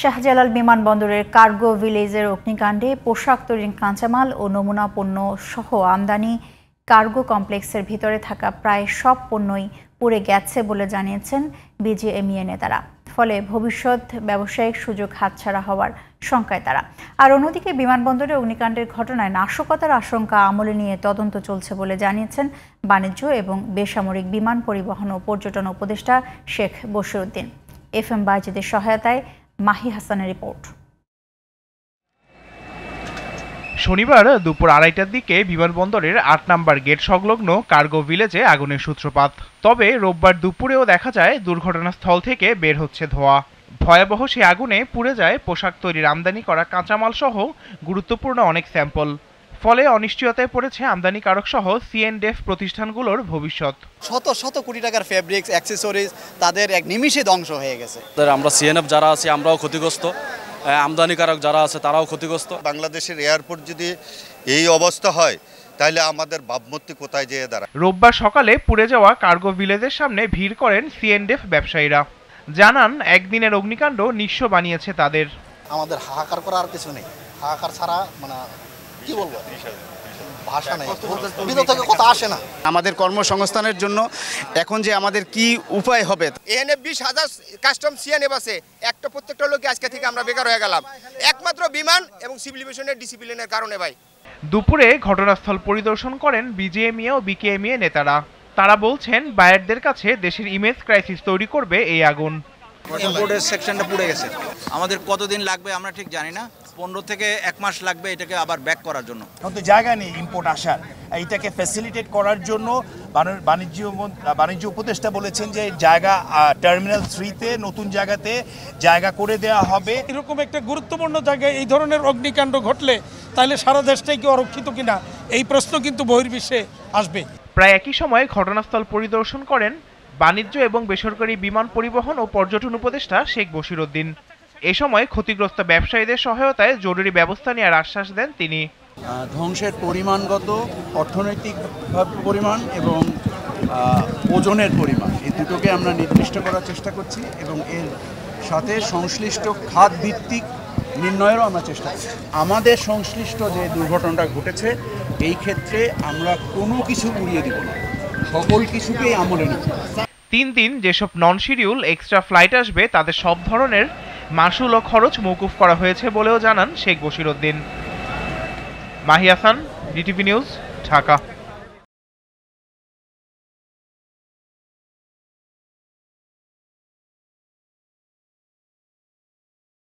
শাহজালাল বিমানবন্দরের কার্গো ভিলেজের অগ্নিকাণ্ডে পোশাক তৈরির কাঁচামাল ও নমুনা পণ্য সহ আমদানি কার্গো কমপ্লেক্সের ভিতরে থাকা প্রায় সব পণ্যই পুড়ে গেছে বলে জানিয়েছেন বিজিএমইএ নেতারা। ফলে ভবিষ্যৎ ব্যবসায়িক সুযোগ হাতছাড়া হওয়ার শঙ্কায় তারা। আর অন্যদিকে বিমানবন্দরে অগ্নিকাণ্ডের ঘটনায় নাশকতার আশঙ্কা আমলে নিয়ে তদন্ত চলছে বলে জানিয়েছেন বাণিজ্য এবং বেসামরিক বিমান পরিবহন ও পর্যটন উপদেষ্টা শেখ বশিরউদ্দিন। FM বাজিদের সহায়তায় মাহি হাসানের রিপোর্ট। শনিবার দুপুর 2:30টার দিকে বিমানবন্দরের 8 নম্বর গেট সংলগ্ন কার্গো ভিলেজে আগুনের সূত্রপাত। তবে রোববার দুপুরেও দেখা যায় দুর্ঘটনাস্থল থেকে বের হচ্ছে ধোঁয়া। ভয়াবহ সে আগুনে পুড়ে যায় পোশাক তৈরির আমদানি করা কাঁচামাল সহ গুরুত্বপূর্ণ অনেক স্যাম্পল। ফলে অনিশ্চয়তায় পড়েছে আমদানিকারক সহ C&F প্রতিষ্ঠানগুলোর ভবিষ্যৎ। শত শত কোটি টাকার ফেব্রিক্স, অ্যাক্সেসরিজ তাদের এক নিমিষে ধ্বংস হয়ে গেছে। আমরা C&F যারা আছি আমরাও ক্ষতিগ্রস্ত, আমদানিকারক যারা আছে তারাও ক্ষতিগ্রস্ত। বাংলাদেশের এয়ারপোর্ট যদি এই অবস্থা হয় তাহলে আমাদের ভাবমূর্তি কোথায় যেয়ে দাঁড়ায়। রোববার সকালে পুড়ে যাওয়া কার্গো ভিলেজের সামনে ভিড় করেন C&F ব্যবসায়ীরা। জানান একদিনের অগ্নিকাণ্ড নিঃস্ব বানিয়েছে তাদের। আমাদের হাহাকার করার কিছু নেই, হাহাকার ছাড়া কি বলবো, ভাষা নেই, ভিতর থেকে কথা আসে না। আমাদের কর্মসংস্থানের জন্য এখন যে আমাদের কি উপায় হবে। ANF 20,000 কাস্টম C&F আছে, প্রত্যেকটা লোক আজকে থেকে আমরা বেকার হয়ে গেলাম একমাত্র বিমান এবং সিভিল এভিয়েশনের ডিসিপ্লিনের কারণে। ভাই দুপুরে ঘটনাস্থল পরিদর্শন করেন বিজিএমইএ ও বিকেএমইএ নেতারা। তারা বলছেন বায়ারদের কাছে দেশের ইমেজ ক্রাইসিস তৈরি করবে এই আগুন। ইম্পোর্টের সেকশনটা পুড়ে গেছে। আমাদের কতদিন লাগবে আমরা ঠিক জানি না, 15 থেকে 1 মাস লাগবে এটাকে আবার ব্যাক করার জন্য। কিন্তু জায়গা নেই ইম্পোর্ট আসার, এইটাকে ফ্যাসিলিটেট করার জন্য বাণিজ্য উপদেষ্টা বলেছেন যে জায়গা টার্মিনাল 3-তে নতুন জায়গাতে জায়গা করে দেওয়া হবে। এরকম একটা গুরুত্বপূর্ণ জায়গায় এই ধরনের অগ্নিকাণ্ড ঘটলে তাহলে সারা দেশটাই কি অরক্ষিত কিনা এই প্রশ্ন কিন্তু বহির্বিশ্বে আসবে। প্রায় একই সময়ে ঘটনাস্থল পরিদর্শন করেন বাণিজ্য এবং বেসরকারি বিমান পরিবহন ও পর্যটন উপদেষ্টা শেখ বশিরউদ্দিন। এ সময় ক্ষতিগ্রস্ত ব্যবসায়ীদের সহায়তায় জরুরি ব্যবস্থা নেওয়ার আশ্বাস দেন তিনি। ধ্বংসের পরিমাণগত, অর্থনৈতিক পরিমাণ এবং ওজনের পরিমাণ এই দুটোকে আমরা নির্দিষ্ট করার চেষ্টা করছি এবং এর সাথে সংশ্লিষ্ট খাত ভিত্তিক নির্ণয়েরও আমরা চেষ্টা করছি। আমাদের সংশ্লিষ্ট যে দুর্ঘটনাটা ঘটেছে এই ক্ষেত্রে আমরা কোনো কিছু উড়িয়ে দিব না, সকল কিছুকেই আমলে নেব। 3 দিন যেসব নন শিডিউল এক্সট্রা ফ্লাইট আসবে তাদের সব ধরনের মাশুল ও খরচ মওকুফ করা হয়েছে বলেও জানান শেখ বশিরউদ্দিন। Mahi Hasan, DTV news, Dhaka.